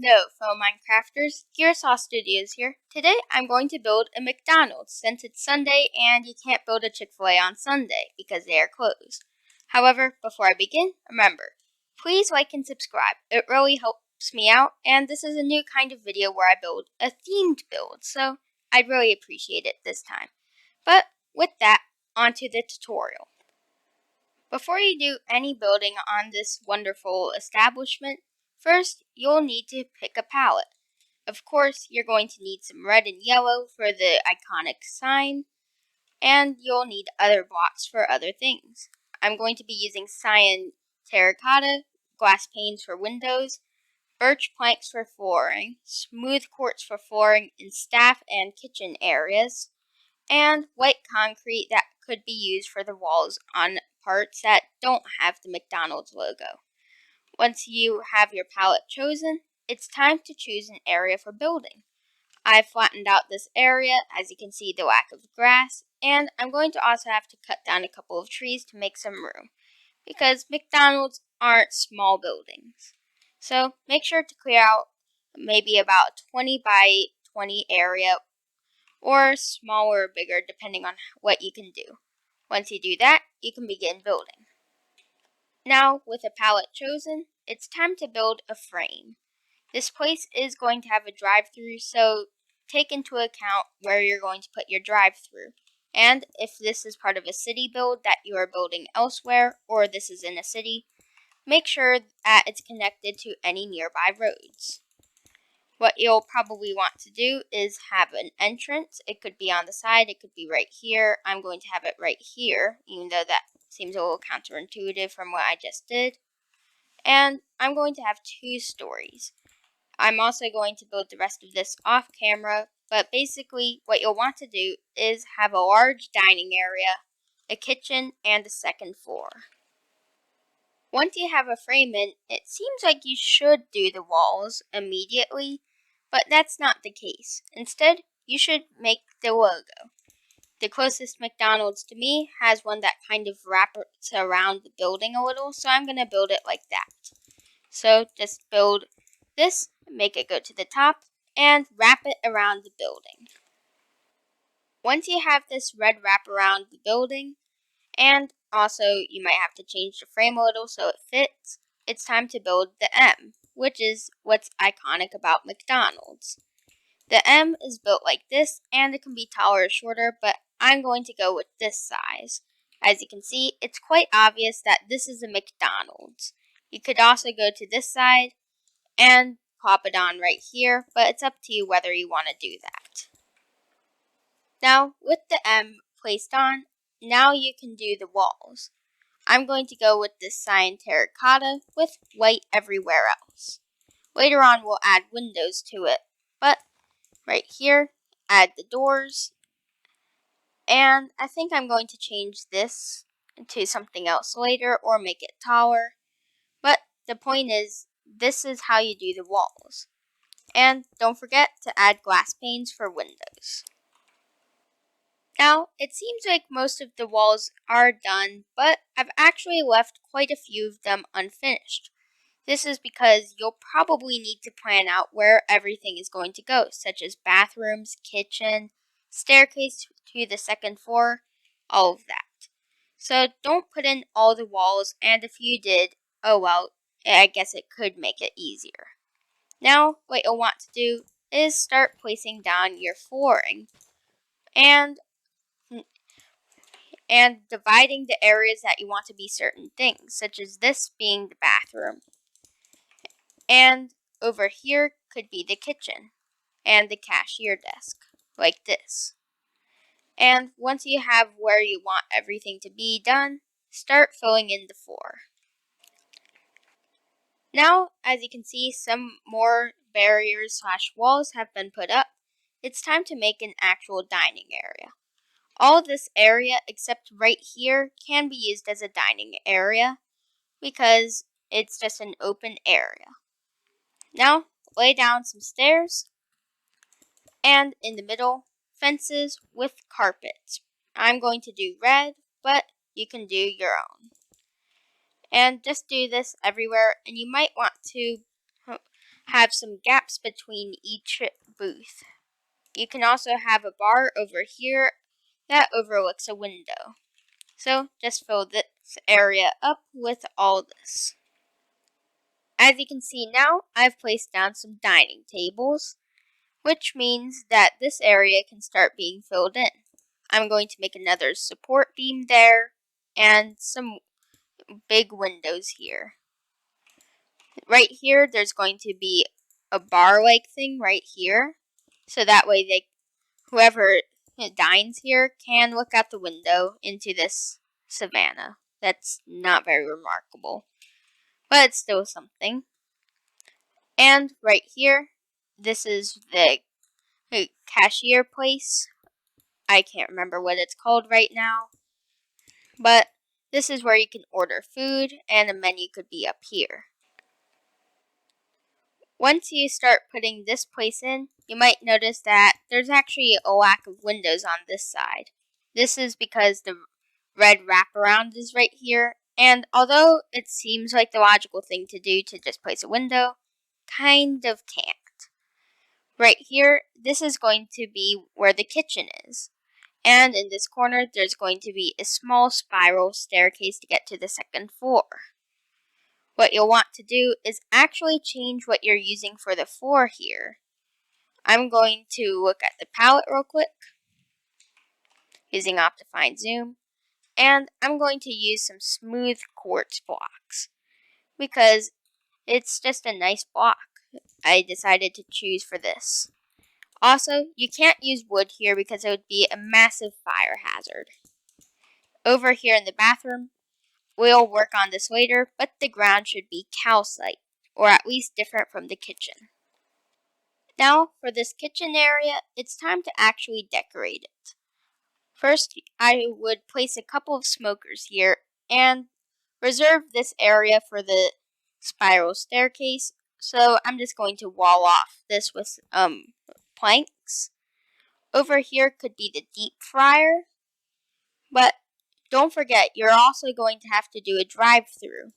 No, fellow Minecrafters, Gearsaw Studios here. Today I'm going to build a McDonald's since it's Sunday and you can't build a Chick-fil-A on Sunday because they are closed. However, before I begin, remember, please like and subscribe. It really helps me out, and this is a new kind of video where I build a themed build, so I'd really appreciate it this time. But with that, onto the tutorial. Before you do any building on this wonderful establishment, first you'll need to pick a palette. Of course, you're going to need some red and yellow for the iconic sign, and you'll need other blocks for other things. I'm going to be using cyan terracotta, glass panes for windows, birch planks for flooring, smooth quartz for flooring in staff and kitchen areas, and white concrete that could be used for the walls on parts that don't have the McDonald's logo. Once you have your palette chosen, it's time to choose an area for building. I've flattened out this area, as you can see the lack of grass, and I'm going to also have to cut down a couple of trees to make some room, because McDonald's aren't small buildings. So make sure to clear out maybe about 20 by 20 area, or smaller or bigger depending on what you can do. Once you do that, you can begin building. Now, with a palette chosen, it's time to build a frame. This place is going to have a drive-thru, so take into account where you're going to put your drive-thru. And if this is part of a city build that you are building elsewhere, or this is in a city, make sure that it's connected to any nearby roads. What you'll probably want to do is have an entrance. It could be on the side, it could be right here. I'm going to have it right here, even though that seems a little counterintuitive from what I just did. And I'm going to have 2 stories. I'm also going to build the rest of this off camera, but basically what you'll want to do is have a large dining area, a kitchen, and a second floor. Once you have a frame in, it seems like you should do the walls immediately, but that's not the case. Instead, you should make the logo. The closest McDonald's to me has one that kind of wraps around the building a little, so I'm going to build it like that. So just build this, make it go to the top, and wrap it around the building. Once you have this red wrap around the building, and also you might have to change the frame a little so it fits, it's time to build the M, which is what's iconic about McDonald's. The M is built like this, and it can be taller or shorter, but I'm going to go with this size. As you can see, it's quite obvious that this is a McDonald's. You could also go to this side and pop it on right here, but it's up to you whether you want to do that. Now, with the M placed on, now you can do the walls. I'm going to go with this cyan terracotta with white everywhere else. Later on, we'll add windows to it, but right here, add the doors, and I think I'm going to change this to something else later or make it taller, but the point is, this is how you do the walls. And don't forget to add glass panes for windows. Now, it seems like most of the walls are done, but I've actually left quite a few of them unfinished. This is because you'll probably need to plan out where everything is going to go, such as bathrooms, kitchen, staircase to the second floor, all of that. So don't put in all the walls, and if you did, oh well, I guess it could make it easier. Now, what you'll want to do is start placing down your flooring and dividing the areas that you want to be certain things, such as this being the bathroom. And over here could be the kitchen and the cashier desk, like this. And once you have where you want everything to be done, start filling in the floor. Now, as you can see, some more barriers/walls have been put up. It's time to make an actual dining area. All this area, except right here, can be used as a dining area because it's just an open area. Now, lay down some stairs, and in the middle, fences with carpets. I'm going to do red, but you can do your own. And just do this everywhere, and you might want to have some gaps between each booth. You can also have a bar over here that overlooks a window. So just fill this area up with all this. As you can see now, I've placed down some dining tables, which means that this area can start being filled in. I'm going to make another support beam there and some big windows here. Right here, there's going to be a bar-like thing right here, so that way whoever dines here can look out the window into this savannah. That's not very remarkable, but it's still something. And right here, this is the cashier place. I can't remember what it's called right now, but this is where you can order food, and the menu could be up here. Once you start putting this place in, you might notice that there's actually a lack of windows on this side. This is because the red wraparound is right here, and although it seems like the logical thing to do to just place a window, kind of can't. Right here, this is going to be where the kitchen is. And in this corner, there's going to be a small spiral staircase to get to the second floor. What you'll want to do is actually change what you're using for the floor here. I'm going to look at the palette real quick, using Optifine Zoom, and I'm going to use some smooth quartz blocks, because it's just a nice block I decided to choose for this. Also, you can't use wood here because it would be a massive fire hazard. Over here in the bathroom, we'll work on this later, but the ground should be calcite, or at least different from the kitchen. Now, for this kitchen area, it's time to actually decorate it. First, I would place a couple of smokers here and reserve this area for the spiral staircase, so I'm just going to wall off this with planks. Over here could be the deep fryer, but don't forget, you're also going to have to do a drive-through,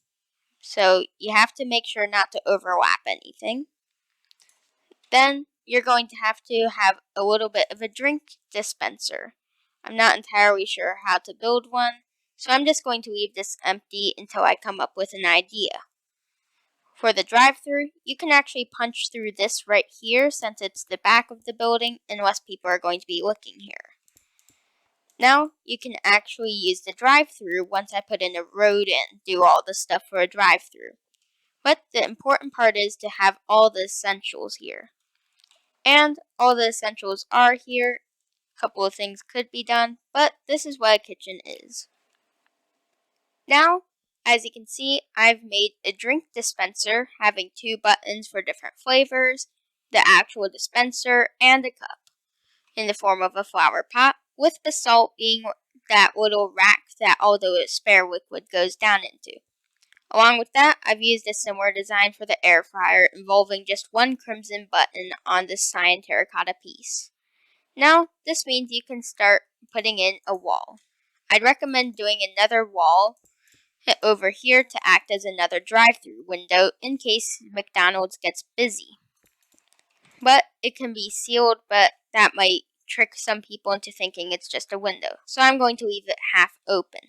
so you have to make sure not to overlap anything. Then you're going to have a little bit of a drink dispenser. I'm not entirely sure how to build one, so I'm just going to leave this empty until I come up with an idea. For the drive-through, you can actually punch through this right here since it's the back of the building and less people are going to be looking here. Now, you can actually use the drive-through once I put in a road and do all the stuff for a drive-through. But the important part is to have all the essentials here. And all the essentials are here. A couple of things could be done, but this is what a kitchen is. Now, as you can see, I've made a drink dispenser having 2 buttons for different flavors, the actual dispenser, and a cup in the form of a flower pot, with the salt being that little rack that all the spare liquid goes down into. Along with that, I've used a similar design for the air fryer involving just 1 crimson button on this cyan terracotta piece. Now, this means you can start putting in a wall. I'd recommend doing another wall over here to act as another drive-through window in case McDonald's gets busy. But it can be sealed, but that might trick some people into thinking it's just a window. So I'm going to leave it half open,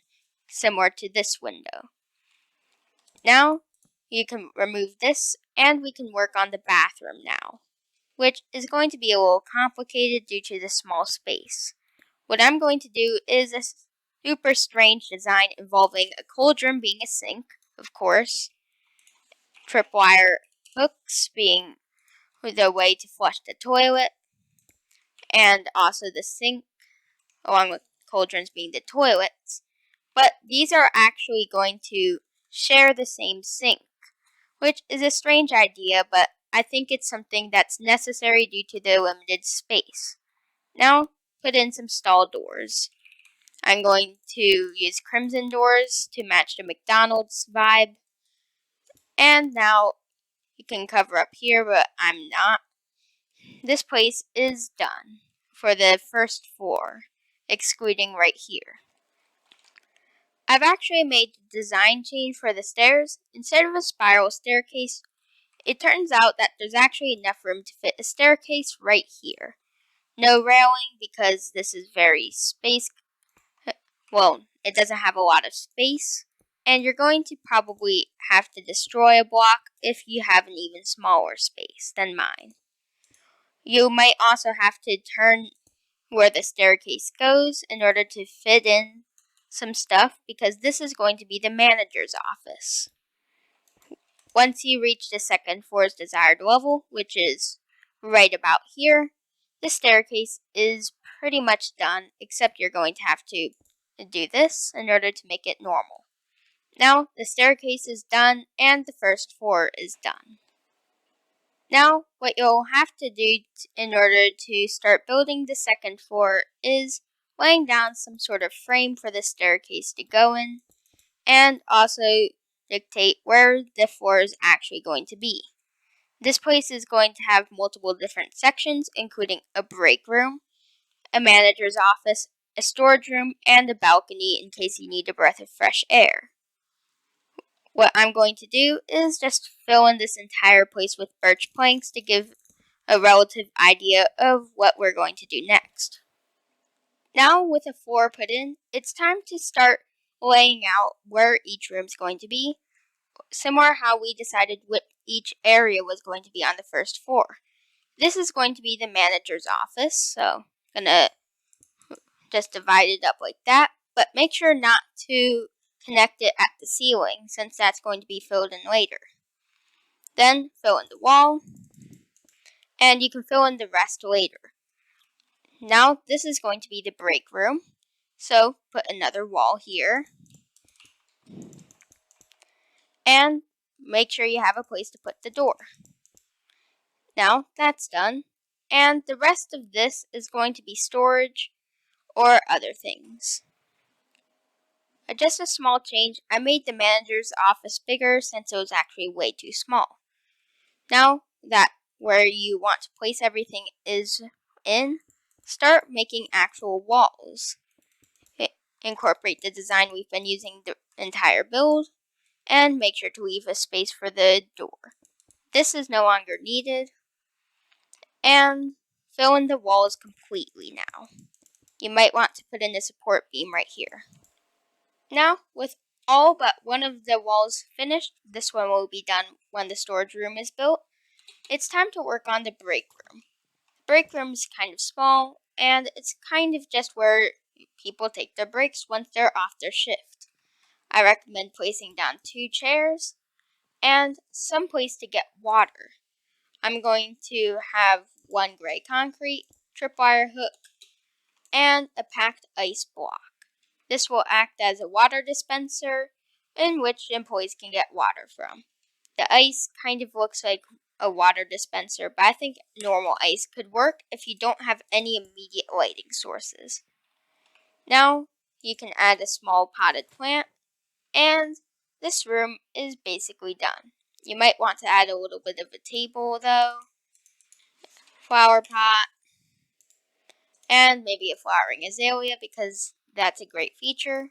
similar to this window. Now, you can remove this, and we can work on the bathroom now, which is going to be a little complicated due to the small space. What I'm going to do is a super strange design involving a cauldron being a sink, of course, tripwire hooks being the way to flush the toilet, and also the sink, along with cauldrons being the toilets. But these are actually going to share the same sink, which is a strange idea, but I think it's something that's necessary due to the limited space. Now, put in some stall doors. I'm going to use crimson doors to match the McDonald's vibe. And now, you can cover up here, but I'm not. This place is done for the first floor, excluding right here. I've actually made the design change for the stairs. Instead of a spiral staircase, It turns out that there's actually enough room to fit a staircase right here. No railing because this is very well, it doesn't have a lot of space, and you're going to probably have to destroy a block if you have an even smaller space than mine. You might also have to turn where the staircase goes in order to fit in some stuff because this is going to be the manager's office. Once you reach the second floor's desired level, which is right about here, the staircase is pretty much done, except you're going to have to do this in order to make it normal. Now, the staircase is done and the first floor is done. Now, what you'll have to do in order to start building the second floor is laying down some sort of frame for the staircase to go in, and also dictate where the floor is actually going to be. This place is going to have multiple different sections, including a break room, a manager's office, a storage room, and a balcony in case you need a breath of fresh air. What I'm going to do is just fill in this entire place with birch planks to give a relative idea of what we're going to do next. Now, with a floor put in, it's time to start laying out where each room is going to be, similar how we decided what each area was going to be on the first floor. This is going to be the manager's office, so I'm going to just divide it up like that, but make sure not to connect it at the ceiling since that's going to be filled in later. Then fill in the wall, and you can fill in the rest later. Now this is going to be the break room, so put another wall here, and make sure you have a place to put the door. Now that's done, and the rest of this is going to be storage or other things. Just a small change, I made the manager's office bigger since it was actually way too small. Now that where you want to place everything is in, start making actual walls. Incorporate the design we've been using the entire build, and make sure to leave a space for the door. This is no longer needed, and fill in the walls completely now. You might want to put in a support beam right here. Now, with all but one of the walls finished, this one will be done when the storage room is built. It's time to work on the break room. The break room is kind of small, and it's kind of just where people take their breaks once they're off their shift. I recommend placing down 2 chairs and some place to get water. I'm going to have 1 gray concrete, tripwire hook, and a packed ice block. This will act as a water dispenser in which employees can get water from. The ice kind of looks like a water dispenser, but I think normal ice could work if you don't have any immediate lighting sources. Now you can add a small potted plant, and this room is basically done. You might want to add a little bit of a table though, flower pot, and maybe a flowering azalea because that's a great feature.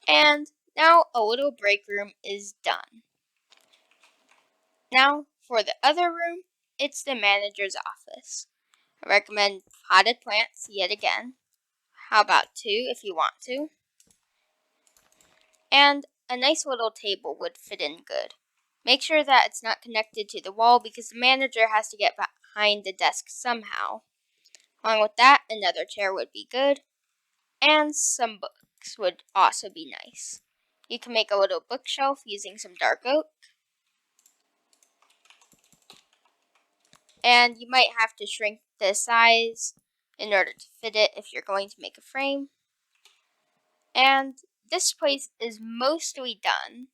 And now a little break room is done. Now for the other room, it's the manager's office. I recommend potted plants yet again. How about 2 if you want to? And a nice little table would fit in good. Make sure that it's not connected to the wall because the manager has to get behind the desk somehow. Along with that, another chair would be good, and some books would also be nice. You can make a little bookshelf using some dark oak, and you might have to shrink the size in order to fit it if you're going to make a frame. And this place is mostly done,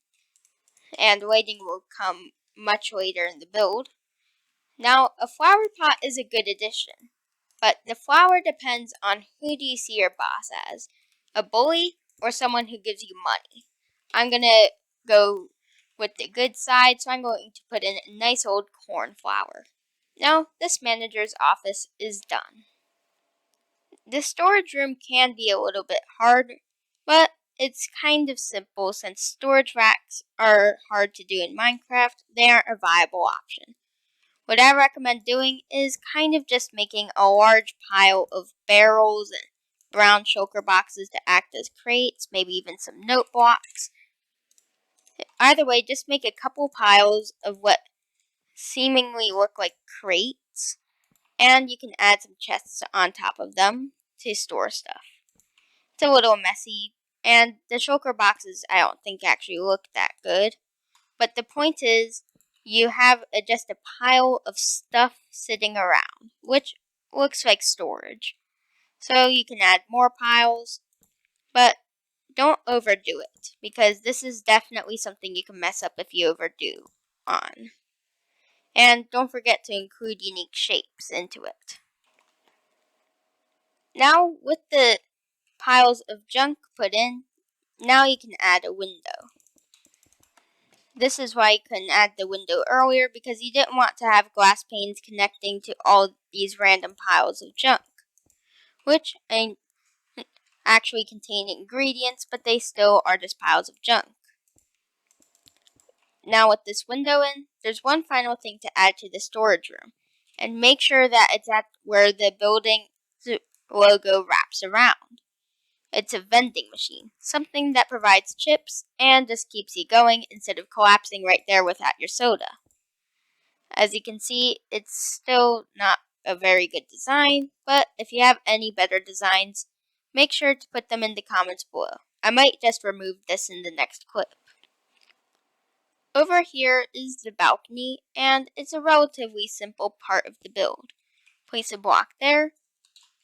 and lighting will come much later in the build. Now, a flower pot is a good addition, but the flower depends on who do you see your boss as, a bully or someone who gives you money. I'm going to go with the good side, so I'm going to put in a nice old cornflower. Now, this manager's office is done. The storage room can be a little bit hard, but it's kind of simple since storage racks are hard to do in Minecraft. They aren't a viable option. What I recommend doing is kind of just making a large pile of barrels and brown shulker boxes to act as crates, maybe even some note blocks. Either way, just make a couple piles of what seemingly look like crates, and you can add some chests on top of them to store stuff. It's a little messy, and the shulker boxes I don't think actually look that good. But the point is, you have just a pile of stuff sitting around, which looks like storage. So you can add more piles, but don't overdo it, because this is definitely something you can mess up if you overdo on. And don't forget to include unique shapes into it. Now, with the piles of junk put in, now you can add a window. This is why you couldn't add the window earlier, because you didn't want to have glass panes connecting to all these random piles of junk, which actually contain ingredients, but they still are just piles of junk. Now with this window in, there's one final thing to add to the storage room, and make sure that it's at where the building logo wraps around. It's a vending machine, something that provides chips and just keeps you going instead of collapsing right there without your soda. As you can see, it's still not a very good design, but if you have any better designs, make sure to put them in the comments below. I might just remove this in the next clip. Over here is the balcony, and it's a relatively simple part of the build. Place a block there,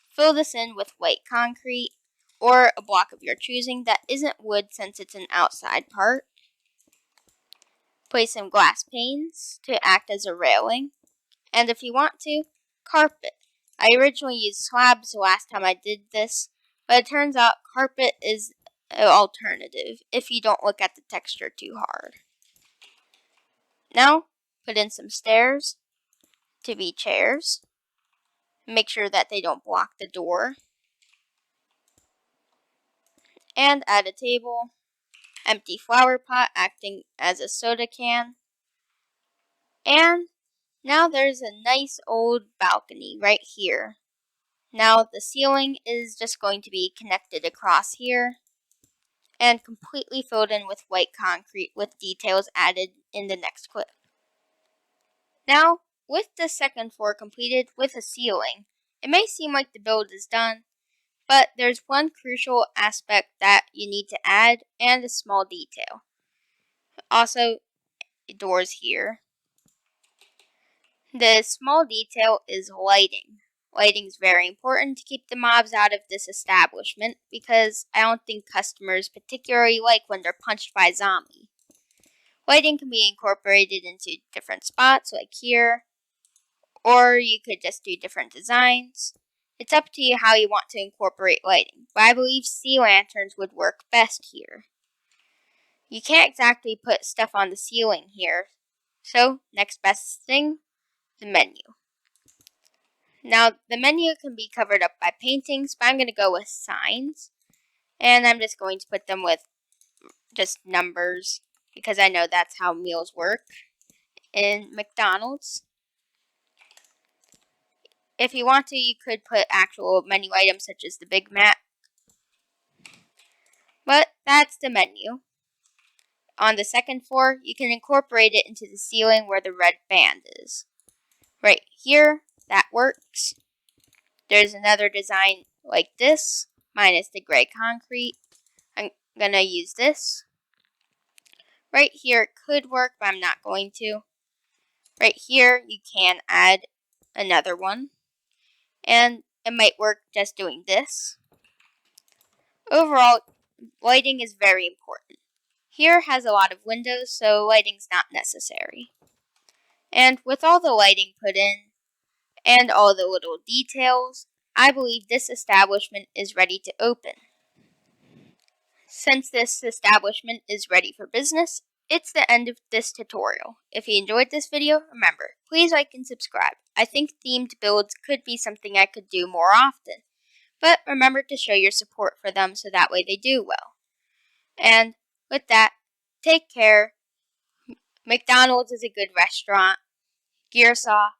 fill this in with white concrete, or a block of your choosing that isn't wood since it's an outside part. Place some glass panes to act as a railing, and if you want to, carpet. I originally used slabs the last time I did this, but it turns out carpet is an alternative if you don't look at the texture too hard. Now, put in some stairs to be chairs. Make sure that they don't block the door. And add a table, empty flower pot acting as a soda can. And now there's a nice old balcony right here. Now the ceiling is just going to be connected across here and completely filled in with white concrete with details added in the next clip. Now, with the second floor completed with a ceiling, it may seem like the build is done, but there's one crucial aspect that you need to add and a small detail. Also, doors here. The small detail is lighting. Lighting is very important to keep the mobs out of this establishment because I don't think customers particularly like when they're punched by a zombie. Lighting can be incorporated into different spots like here, or you could just do different designs. It's up to you how you want to incorporate lighting, but I believe sea lanterns would work best here. You can't exactly put stuff on the ceiling here, so next best thing, the menu. Now, the menu can be covered up by paintings, but I'm going to go with signs. And I'm just going to put them with just numbers, because I know that's how meals work in McDonald's. If you want to, you could put actual menu items such as the Big Mac. But that's the menu. On the second floor, you can incorporate it into the ceiling where the red band is. Right here, that works. There's another design like this, minus the gray concrete. I'm going to use this. Right here, it could work, but I'm not going to. Right here, you can add another one. And it might work just doing this. Overall, lighting is very important. Here has a lot of windows, so lighting's not necessary. And with all the lighting put in, and all the little details, I believe this establishment is ready to open. Since this establishment is ready for business, it's the end of this tutorial. If you enjoyed this video, remember, please like and subscribe. I think themed builds could be something I could do more often, but remember to show your support for them so that way they do well. And with that, take care. McDonald's is a good restaurant. Gearsaw